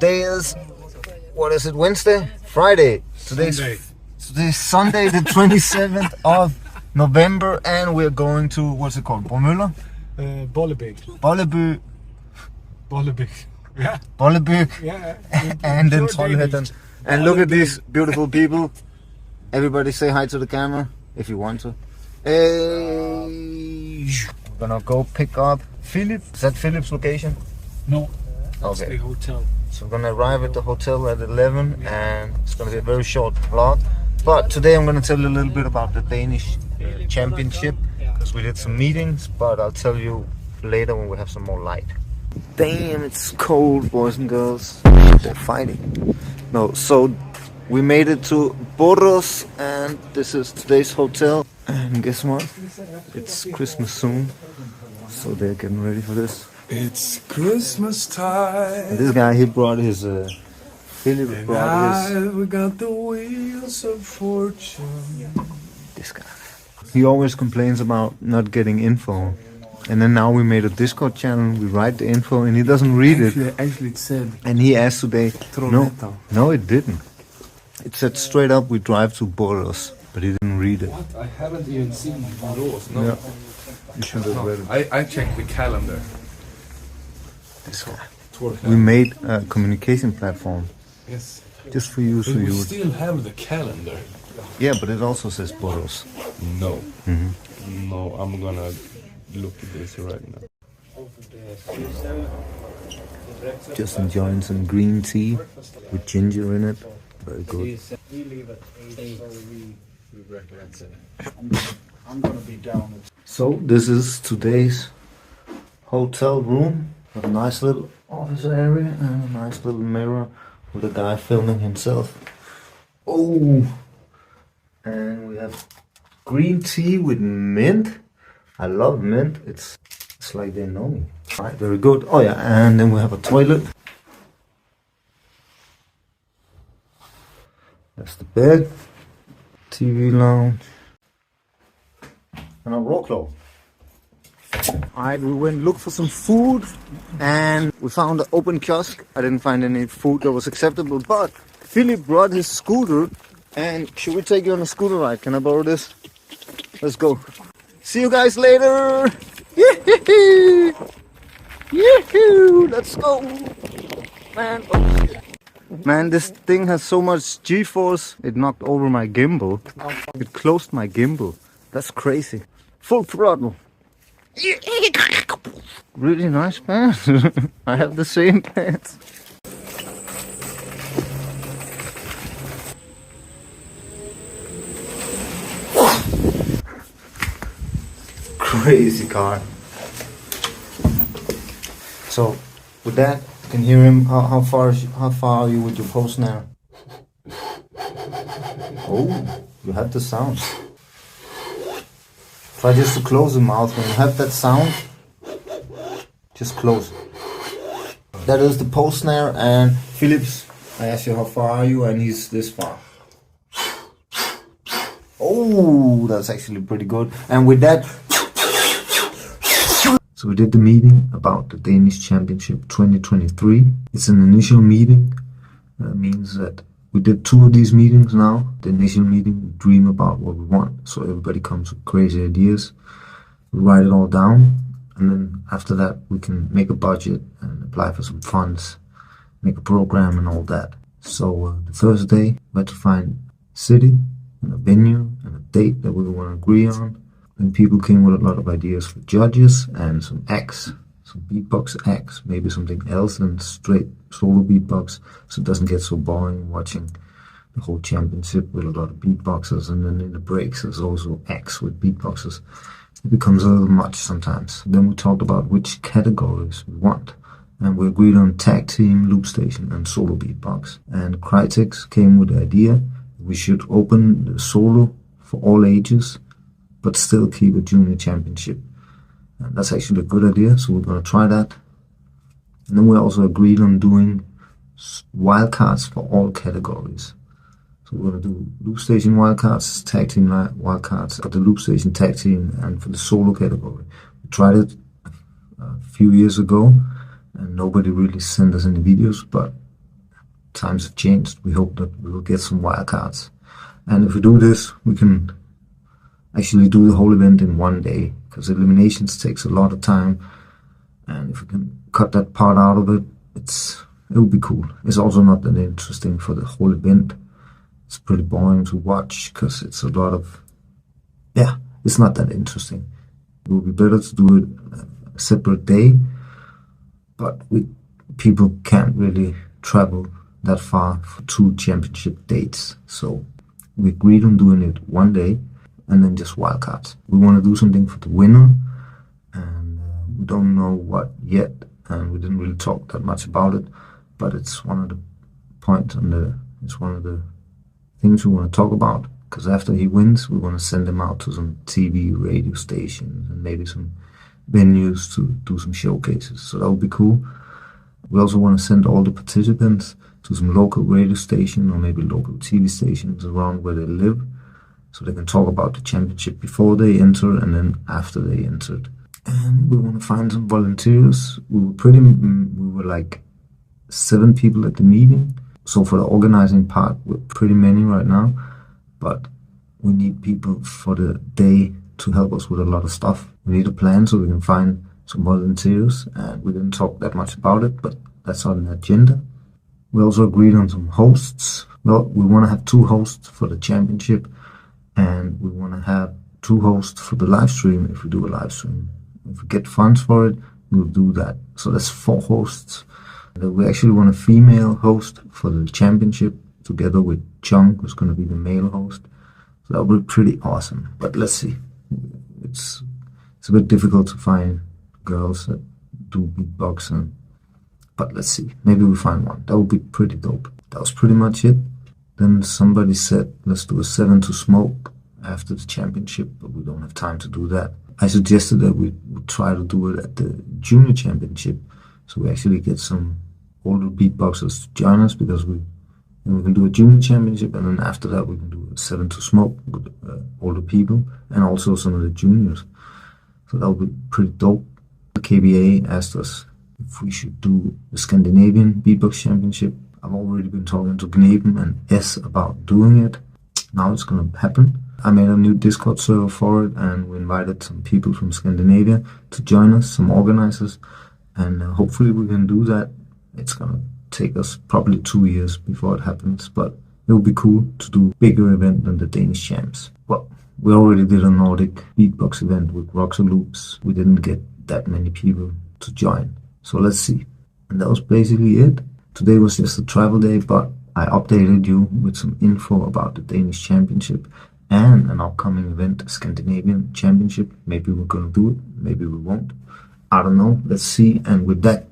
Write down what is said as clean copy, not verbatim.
Today is, what is it, Wednesday? Friday. Today's Sunday, the 27th of November, and we're going to, what's it called? Bromøller? Bollebygg. Bolleby. Bollebygg. Yeah. Bolleby. Yeah. And then Trollhättan. And look at these beautiful people. Everybody say hi to the camera if you want to. Hey. We're gonna go pick up Philip. Is that Philip's location? No. That's Okay. the hotel. So we're gonna arrive at the hotel at 11, and it's gonna be a very short vlog. But today I'm gonna tell you a little bit about the Danish championship, because we did some meetings, but I'll tell you later when we have some more light. Damn, it's cold, boys and girls. They're fighting. No, so we made it to Boros, and this is today's hotel. And guess what? It's Christmas soon, so they're getting ready for this. It's Christmas time. And this guy, he brought his Philip brought his. We got the wheels of fortune. This guy. He always complains about not getting info. And then now we made a Discord channel, we write the info, and he doesn't read it. Actually it said And he asked today, Trollhättan. no it didn't. It said straight up we drive to Boros, but he didn't read it. What? I haven't even seen Borås. No. Yeah. You should have read it. I checked the calendar. This guy. Trollhättan. We made a communication platform Yes. just for you, so But we you would... still have the calendar. Yeah, but it also says Boros. No. Mm-hmm. No, I'm gonna look at this right now. Just enjoying some green tea with ginger in it. Very good. So this is today's hotel room. With a nice little office area and a nice little mirror with a guy filming himself. Oh, and we have green tea with mint. I love mint. It's like they know me. Alright, very good. Oh yeah, and then we have a toilet. That's the bed, TV lounge, and a rock cloth. Alright, we went look for some food, and we found an open kiosk. I didn't find any food that was acceptable, but Philip brought his scooter, and should we take you on a scooter ride? Can I borrow this? Let's go. See you guys later! Yee-hoo! Yee-hoo! Let's go! Man, oh shit. Man, this thing has so much G-force, it knocked over my gimbal. It closed my gimbal. That's crazy. Full throttle. Really nice pants. I have the same pants. Crazy car. So with that, you can hear him. How far are you with your post now? Oh, you have the sound. Try just to close the mouth. When you have that sound, just close it. That is the post snare, and Philip's. I asked you how far are you, and he's this far. Oh, that's actually pretty good. And with that, so we did the meeting about the Danish Championship 2023. It's an initial meeting. That means that we did 2 of these meetings now. The initial meeting, we dream about what we want. So everybody comes with crazy ideas. We write it all down. And then after that, we can make a budget and apply for some funds, make a program and all that. So the first day, we had to find a city and a venue and a date that we want to agree on. And people came with a lot of ideas for judges and some acts, some beatbox acts, maybe something else than straight solo beatbox, so it doesn't get so boring watching the whole championship with a lot of beatboxers, and then in the breaks there's also acts with beatboxers. It becomes a little much sometimes. Then we talked about which categories we want, and we agreed on tag team, loop station and solo beatbox. And Crytex came with the idea that we should open the solo for all ages, but still keep a junior championship. And that's actually a good idea, so we're gonna try that. And then we also agreed on doing wildcards for all categories. So we're gonna do loop station wildcards, tag team wildcards, for the loop station tag team, and for the solo category. We tried it a few years ago, and nobody really sent us any videos, but times have changed. We hope that we will get some wildcards. And if we do this, we can actually do the whole event in one day, because eliminations takes a lot of time. And if we can cut that part out of it, it will be cool. It's also not that interesting for the whole event. It's pretty boring to watch because it's a lot of, it's not that interesting. It would be better to do it a separate day, but people can't really travel that far for 2 championship dates. So we agreed on doing it one day and then just wildcards. We want to do something for the winner, and we don't know what yet, and we didn't really talk that much about it, but it's one of the points it's one of the things we want to talk about, because after he wins, we want to send him out to some TV, radio stations, and maybe some venues to do some showcases. So that would be cool. We also want to send all the participants to some local radio station or maybe local TV stations around where they live, so they can talk about the championship before they enter and then after they entered. And we want to find some volunteers. We were like 7 people at the meeting. So for the organizing part, we're pretty many right now, but we need people for the day to help us with a lot of stuff. We need a plan so we can find some volunteers, and we didn't talk that much about it, but that's on the agenda. We also agreed on some hosts. Well, we want to have 2 hosts for the championship, and we want to have 2 hosts for the live stream if we do a live stream. If we get funds for it, we'll do that. So that's 4 hosts. We actually want a female host for the championship together with Chung, who's going to be the male host. So that will be pretty awesome. But let's see. It's a bit difficult to find girls that do beatboxing. But let's see. Maybe we find one. That would be pretty dope. That was pretty much it. Then somebody said, let's do a 7 to smoke after the championship, but we don't have time to do that. I suggested that we would try to do it at the junior championship, so we actually get some older beatboxers to join us, because we can do a junior championship, and then after that we can do a 7 to smoke with older people and also some of the juniors. So that would be pretty dope. The KBA asked us if we should do the Scandinavian Beatbox Championship. I've already been talking to Gnaben and S about doing it. Now it's gonna happen. I made a new Discord server for it, and we invited some people from Scandinavia to join us, some organizers, and hopefully we can do that. It's gonna take us probably 2 years before it happens, but it would be cool to do a bigger event than the Danish Champs. Well, we already did a Nordic beatbox event with Rocks and Loops. We didn't get that many people to join, so let's see. And that was basically it. Today was just a travel day, but I updated you with some info about the Danish Championship and an upcoming event, Scandinavian Championship. Maybe we're gonna do it, maybe we won't. I don't know, let's see. And with that,